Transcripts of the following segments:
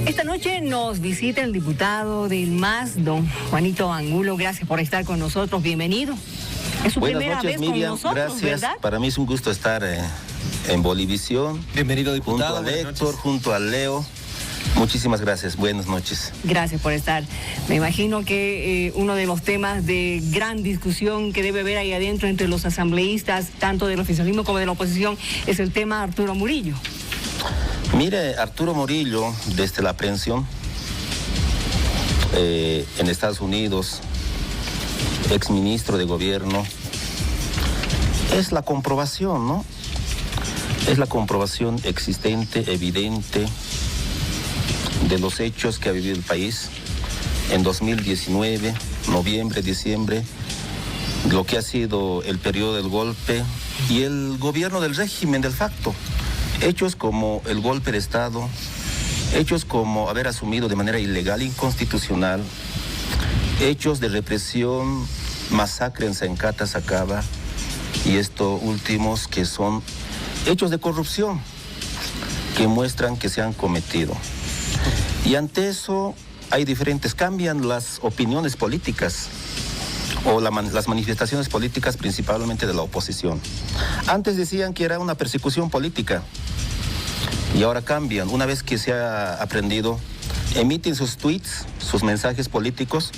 Esta noche nos visita el diputado del MAS, don Juanito Angulo. Gracias por estar con nosotros. Bienvenido. Es su primera vez Miriam, con nosotros, gracias. ¿verdad? Para mí es un gusto estar en Bolivisión. Bienvenido, diputado. Junto a Héctor, junto a Leo. Muchísimas gracias. Buenas noches. Gracias por estar. Me imagino que uno de los temas de gran discusión que debe haber ahí adentro entre los asambleístas, tanto del oficialismo como de la oposición, es el tema Arturo Murillo. Mire, Arturo Murillo, desde la aprehensión en Estados Unidos, exministro de gobierno, es la comprobación, ¿no? Es la comprobación existente, evidente, de los hechos que ha vivido el país en 2019, noviembre, diciembre, lo que ha sido el periodo del golpe y el gobierno del régimen del facto. Hechos como el golpe de Estado, hechos como haber asumido de manera ilegal, inconstitucional, hechos de represión, masacre en Sencata, Sacaba, y estos últimos que son hechos de corrupción que muestran que se han cometido. Y ante eso hay diferentes, cambian las opiniones políticas o las manifestaciones políticas principalmente de la oposición. Antes decían que era una persecución política y ahora cambian. Una vez que se ha aprendido, emiten sus tweets, sus mensajes políticos,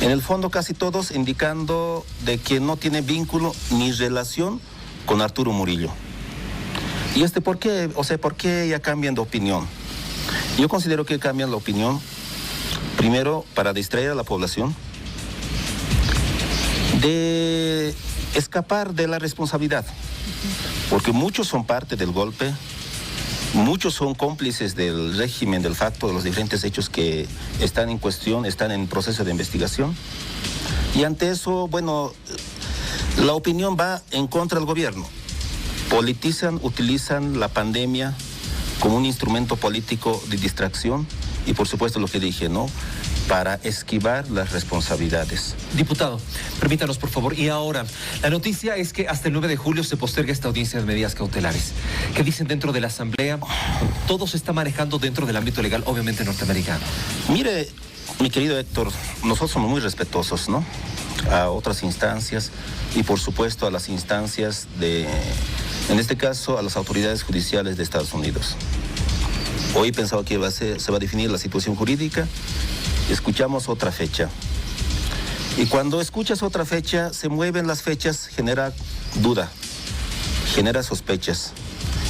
en el fondo casi todos indicando de que no tiene vínculo ni relación con Arturo Murillo. ¿Y por qué? O sea, ¿por qué ya cambian de opinión? Yo considero que cambian la opinión, primero, para distraer a la población, de escapar de la responsabilidad, porque muchos son parte del golpe, muchos son cómplices del régimen del facto, de los diferentes hechos que están en cuestión, están en proceso de investigación, y ante eso, bueno, la opinión va en contra del gobierno. Politizan, utilizan la pandemia como un instrumento político de distracción y por supuesto lo que dije, ¿no?, para esquivar las responsabilidades. Diputado, permítanos por favor, y ahora, la noticia es que hasta el 9 de julio se posterga esta audiencia de medidas cautelares. ¿Qué dicen dentro de la Asamblea? Todo se está manejando dentro del ámbito legal, obviamente norteamericano. Mire, mi querido Héctor, nosotros somos muy respetuosos, ¿no?, a otras instancias y por supuesto a las instancias en este caso, a las autoridades judiciales de Estados Unidos. Hoy pensaba que se va a definir la situación jurídica, escuchamos otra fecha. Y cuando escuchas otra fecha, se mueven las fechas, genera duda, genera sospechas.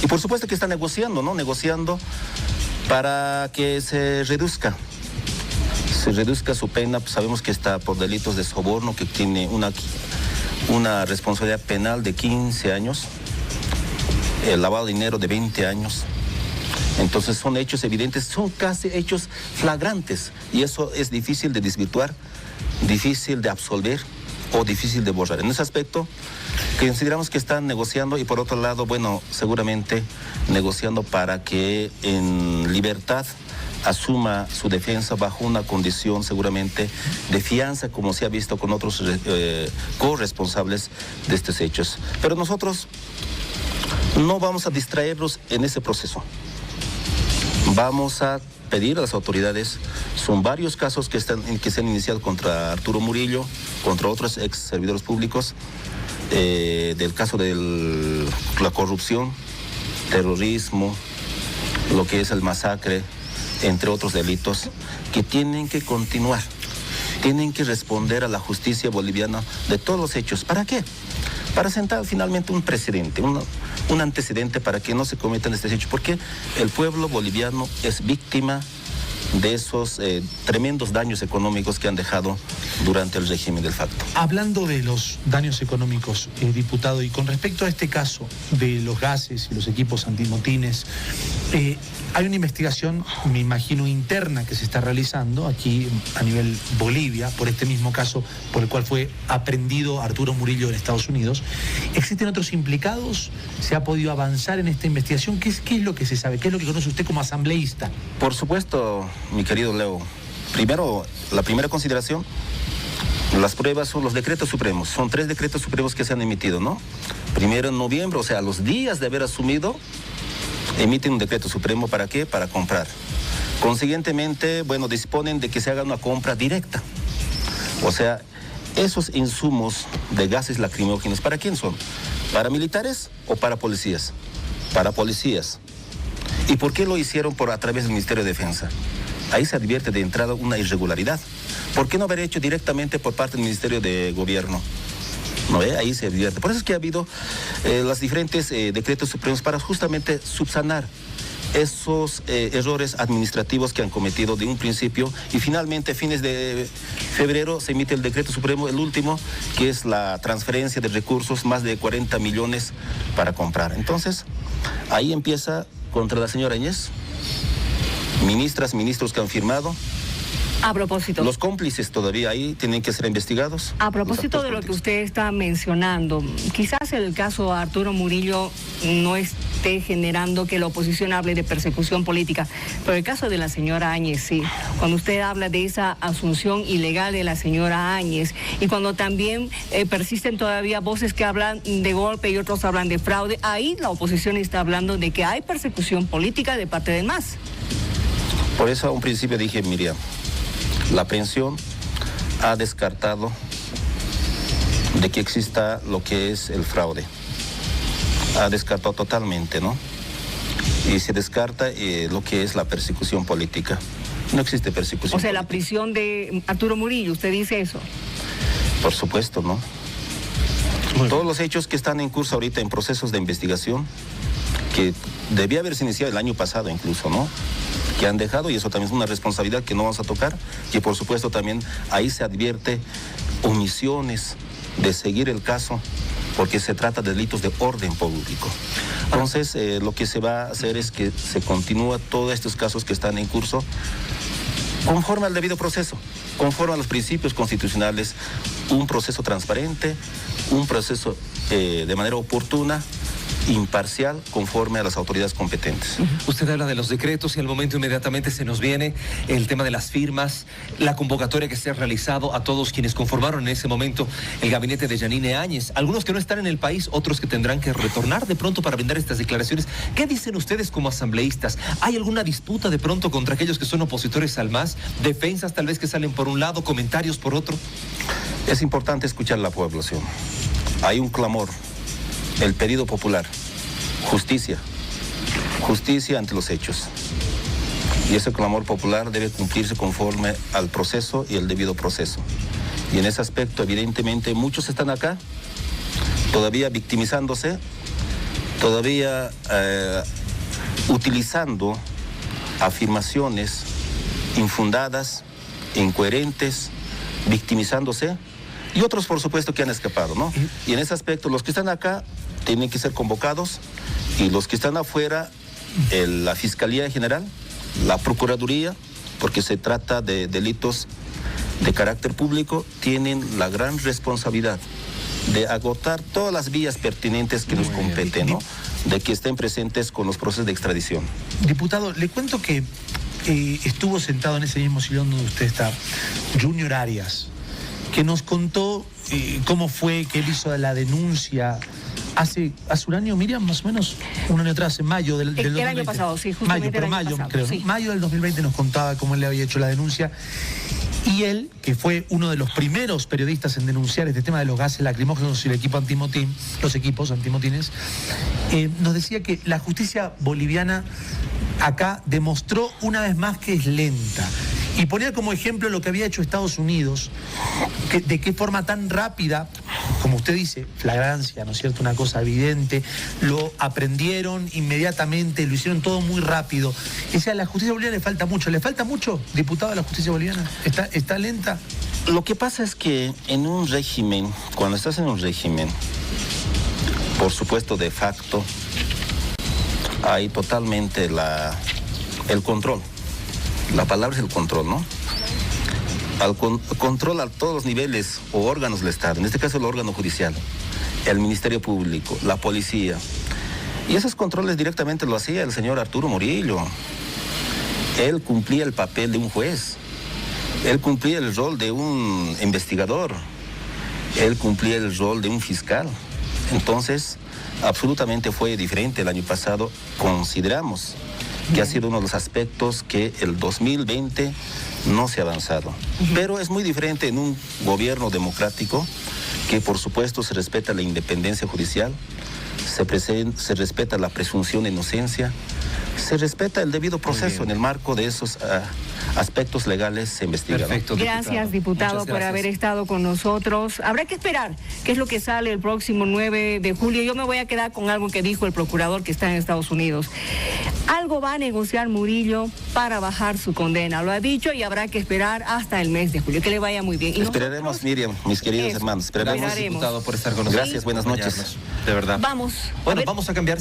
Y por supuesto que está negociando, ¿no? Negociando para que se reduzca su pena. Pues sabemos que está por delitos de soborno, que tiene una responsabilidad penal de 15 años. El lavado de dinero de 20 años. Entonces son hechos evidentes, son casi hechos flagrantes y eso es difícil de desvirtuar, difícil de absolver o difícil de borrar. En ese aspecto consideramos que están negociando y por otro lado, bueno, seguramente negociando para que en libertad asuma su defensa bajo una condición seguramente de fianza, como se ha visto con otros corresponsables de estos hechos. Pero nosotros no vamos a distraerlos en ese proceso. Vamos a pedir a las autoridades, son varios casos que se han iniciado contra Arturo Murillo, contra otros ex servidores públicos, del caso de la corrupción, terrorismo, lo que es el masacre, entre otros delitos, que tienen que continuar, tienen que responder a la justicia boliviana de todos los hechos. ¿Para qué? Para sentar finalmente un precedente, un antecedente para que no se cometan estos hechos, porque el pueblo boliviano es víctima de esos tremendos daños económicos que han dejado durante el régimen del facto. Hablando de los daños económicos, diputado, y con respecto a este caso de los gases y los equipos antimotines, hay una investigación, me imagino, interna que se está realizando aquí a nivel Bolivia por este mismo caso por el cual fue aprehendido Arturo Murillo en Estados Unidos. ¿Existen otros implicados? ¿Se ha podido avanzar en esta investigación? ¿Qué es lo que se sabe? ¿Qué es lo que conoce usted como asambleísta? Por supuesto, mi querido Leo. Primero, la primera consideración, las pruebas son los decretos supremos. Son 3 decretos supremos que se han emitido, ¿no? Primero en noviembre, o sea, a los días de haber asumido, emiten un decreto supremo, ¿para qué? Para comprar. Consiguientemente, bueno, disponen de que se haga una compra directa. O sea, esos insumos de gases lacrimógenos, ¿para quién son? ¿Para militares o para policías? Para policías. ¿Y por qué lo hicieron a través del Ministerio de Defensa? Ahí se advierte de entrada una irregularidad. ¿Por qué no haber hecho directamente por parte del Ministerio de Gobierno? ¿No ve? Ahí se advierte. Por eso es que ha habido los diferentes decretos supremos para justamente subsanar esos errores administrativos que han cometido de un principio, y finalmente a fines de febrero se emite el decreto supremo, el último, que es la transferencia de recursos, más de 40 millones para comprar. Entonces, ahí empieza contra la señora Áñez, ministras, ministros que han firmado. A propósito. Los cómplices todavía ahí tienen que ser investigados. A propósito de lo que usted está mencionando, quizás el caso Arturo Murillo no esté generando que la oposición hable de persecución política, pero el caso de la señora Áñez sí. Cuando usted habla de esa asunción ilegal de la señora Áñez, y cuando también persisten todavía voces que hablan de golpe y otros hablan de fraude, ahí la oposición está hablando de que hay persecución política de parte del MAS. Por eso a un principio dije, Miriam, la aprehensión ha descartado de que exista lo que es el fraude. Ha descartado totalmente, ¿no? Y se descarta lo que es la persecución política. No existe persecución política. La prisión de Arturo Murillo, ¿usted dice eso? Por supuesto, ¿no? Todos los hechos que están en curso ahorita en procesos de investigación, que debía haberse iniciado el año pasado incluso, ¿no? Que han dejado, y eso también es una responsabilidad que no vamos a tocar, y por supuesto también ahí se advierte omisiones de seguir el caso, porque se trata de delitos de orden público. Entonces, lo que se va a hacer es que se continúa todos estos casos que están en curso conforme al debido proceso, conforme a los principios constitucionales, un proceso transparente, un proceso de manera oportuna, imparcial, conforme a las autoridades competentes. Usted habla de los decretos y al momento inmediatamente se nos viene el tema de las firmas, la convocatoria que se ha realizado a todos quienes conformaron en ese momento el gabinete de Yanine Áñez, algunos que no están en el país, otros que tendrán que retornar de pronto para brindar estas declaraciones. ¿Qué dicen ustedes como asambleístas? ¿Hay alguna disputa de pronto contra aquellos que son opositores al MAS? ¿Defensas tal vez que salen por un lado, comentarios por otro? Es importante escuchar a la población. Hay un clamor, el pedido popular, justicia, justicia ante los hechos. Y ese clamor popular debe cumplirse conforme al proceso y el debido proceso. Y en ese aspecto, evidentemente, muchos están acá, todavía victimizándose, todavía utilizando afirmaciones infundadas, incoherentes, victimizándose, y otros, por supuesto, que han escapado, ¿no? Y en ese aspecto, los que están acá tienen que ser convocados, y los que están afuera, la Fiscalía General, la Procuraduría, porque se trata de delitos de carácter público, tienen la gran responsabilidad de agotar todas las vías pertinentes que nos competen, ¿no? De que estén presentes con los procesos de extradición. Diputado, le cuento que estuvo sentado en ese mismo sillón donde usted está, Junior Arias, que nos contó cómo fue que él hizo la denuncia hace un año, Miriam, más o menos, un año atrás, en mayo del 2020. El año pasado, sí, justamente mayo, pasado, creo. Sí. Mayo del 2020 nos contaba cómo él le había hecho la denuncia. Y él, que fue uno de los primeros periodistas en denunciar este tema de los gases lacrimógenos y el equipo antimotín, los equipos antimotines, nos decía que la justicia boliviana acá demostró una vez más que es lenta. Y ponía como ejemplo lo que había hecho Estados Unidos, de qué forma tan rápida, como usted dice, flagrancia, ¿no es cierto? Una cosa evidente, lo aprendieron inmediatamente, lo hicieron todo muy rápido. O sea, a la justicia boliviana le falta mucho, diputado, a la justicia boliviana, está lenta. Lo que pasa es que en un régimen, cuando estás en un régimen, por supuesto de facto, hay totalmente el control. La palabra es el control, ¿no? Control a todos los niveles o órganos del Estado, en este caso el órgano judicial, el Ministerio Público, la policía. Y esos controles directamente lo hacía el señor Arturo Murillo. Él cumplía el papel de un juez, él cumplía el rol de un investigador, él cumplía el rol de un fiscal. Entonces, absolutamente fue diferente el año pasado, consideramos. que ha sido uno de los aspectos que el 2020 no se ha avanzado. Pero es muy diferente en un gobierno democrático que por supuesto se respeta la independencia judicial, se respeta la presunción de inocencia, se respeta el debido proceso. En el marco de esos aspectos legales se investiga. Perfecto, gracias, diputado, por haber estado con nosotros. Habrá que esperar qué es lo que sale el próximo 9 de julio. Yo me voy a quedar con algo que dijo el procurador que está en Estados Unidos. Algo va a negociar Murillo para bajar su condena. Lo ha dicho y habrá que esperar hasta el mes de julio. Que le vaya muy bien. Y esperaremos, nosotros, Miriam, mis queridos hermanos. Gracias, diputado, por estar con nosotros. Gracias, buenas noches. De verdad. Vamos. Bueno, vamos a cambiar.